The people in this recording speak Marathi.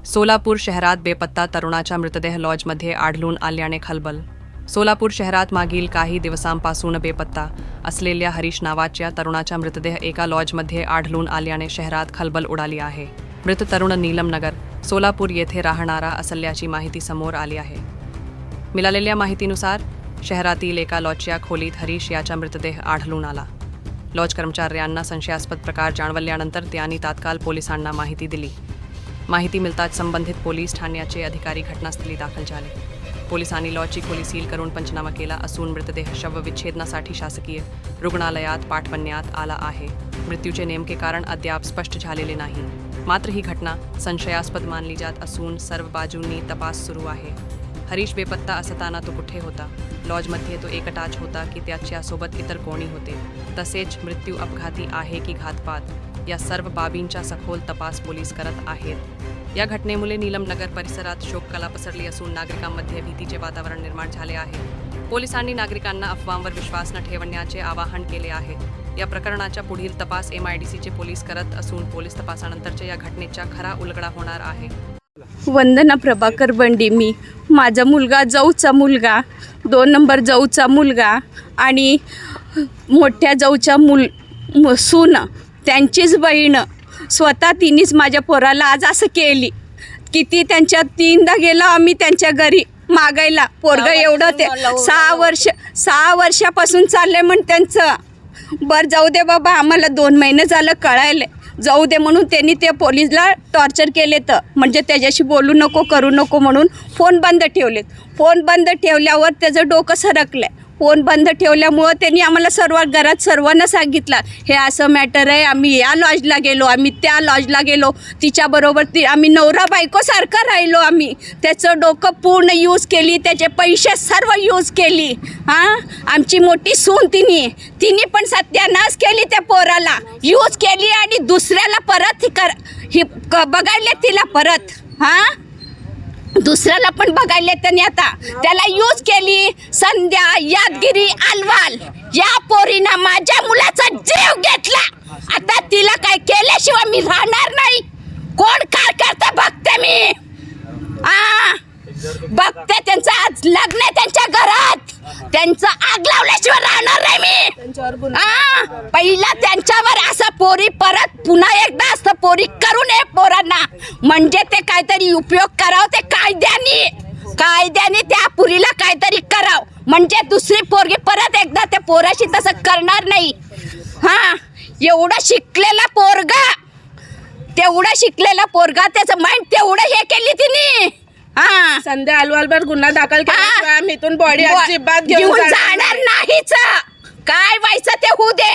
सोलापूर शहरात बेपत्ता तरुणाचा मृतदेह लॉजमध्ये आढळून आल्याने खळबळ। सोलापूर शहरात मागील काही दिवसांपासून बेपत्ता असलेल्या हरीश नावाच्या तरुणाचा मृतदेह एका लॉजमध्ये आढळून आल्याने शहरात खळबळ उडाली आहे। मृत तरुण नीलम नगर, सोलापूर येथे राहणारा असल्याची माहिती समोर आली आहे। मिळालेल्या माहितीनुसार शहरातील एका लॉजच्या खोलीत हरीश याचा मृतदेह आढळून आला। लॉज कर्मचाऱ्यांना संशयास्पद प्रकार जाणवल्यानंतर त्यांनी तात्काळ पोलिसांना माहिती दिली। माहिती मिळताच संबंधित पोलीस ठाण्याचे अधिकारी घटनास्थळी दाखल झाले। पोलिसांनी लॉजची खोली सील करून पंचनामा केला असून मृतदेह शवविच्छेदनासाठी शासकीय रुग्णालयात पाठवण्यात आला आहे। मृत्यूचे नेमके कारण अद्याप स्पष्ट झालेले नाही, मात्र ही घटना संशयास्पद मानली जात असून सर्व बाजूंनी तपास सुरू आहे। हरीश बेपत्ता असताना तो कुठे होता? लॉजमध्ये तो एकटाच होता की त्याच्यासोबत इतर कोणी होते? तसेच मृत्यू अपघाती आहे की घातपात? या सर्व बाबींचा सखोल तपास पोलीस करत आहेत। या घटनेमुळे नीलम नगर परिसरात शोककळा पसरली असून नागरिकांमध्ये भीतीचे वातावरण निर्माण झाले आहे। पोलिसांनी नागरिकांना अफवांवर विश्वास न ठेवण्याचे आवाहन केले आहे। या प्रकरणाचा पुढील तपास MIDCचे पोलीस करत असून पोलीस तपासानंतरच्या या घटनेचा खरा उलगडा होणार आहे। वंदना प्रभाकर बंडी, मी माझा मुलगा जाऊचा मुलगा, 2 नंबर जाऊचा मुलगा आणि मोठ्या जाऊचा सून, त्यांचीच बहीण स्वतः तिनेच माझ्या पोराला आज असं केली। किती त्यांच्या 3दा गेलो आम्ही त्यांच्या घरी मागायला। पोरगं एवढं ते 6 वर्षापासून चाललंय म्हण त्यांचं। बरं जाऊ दे बाबा, आम्हाला 2 महिने झालं कळायले, जाऊ दे म्हणून त्यांनी ते पोलीसला टॉर्चर केले तर म्हणजे त्याच्याशी बोलू नको करू नको म्हणून फोन बंद ठेवलेत। फोन बंद ठेवल्यावर त्याचं डोकं सरकलं। फोन बंद ठेवल्यामुळं त्यांनी आम्हाला घरात सर्वांना सांगितलं हे असं मॅटर आहे, आम्ही या लॉजला गेलो, आम्ही त्या लॉजला गेलो, तिच्याबरोबर आम्ही नवरा बायकोसारखं राहिलो। आम्ही त्याचं डोकं पूर्ण यूज केली, त्याचे पैसे सर्व यूज केली। आमची मोठी सून तिने पण सत्यानाश केली, त्या पोराला यूज केली आणि दुसऱ्याला परत बघायले तिला परत दुसऱ्याला पण बघायले त्यांनी आता त्याला यूज केली। संध्या यादगिरी अलवाल या पोरीनं माझ्या मुलाचा जीव घेतला। आता तिला काय केल्याशिवाय मी राहणार नाही। कोण काय करते बघते मी, बघते त्यांचं आज लग्न आहे त्यांच्या घरात, त्यांचं आग लावल्याशिवाय राहणार नाही मी। पहिला त्यांच्यावर असं पोरी परत पुन्हा एकदा असं पोरी करू नये पोरांना, म्हणजे ते काहीतरी उपयोग करावं ते कायद्याने त्या पुरीला काहीतरी करावं, म्हणजे दुसरी पोरगी परत एकदा त्या पोराशी तसं करणार नाही। एवढं शिकलेला पोरगा त्याचं माइंड तेवढं हे केली तिने। संध्या अलवालवर गुन्हा दाखल केला, इथून बॉडी अजिबात घेऊन जाणार नाहीच। काय व्हायचं ते होऊ दे।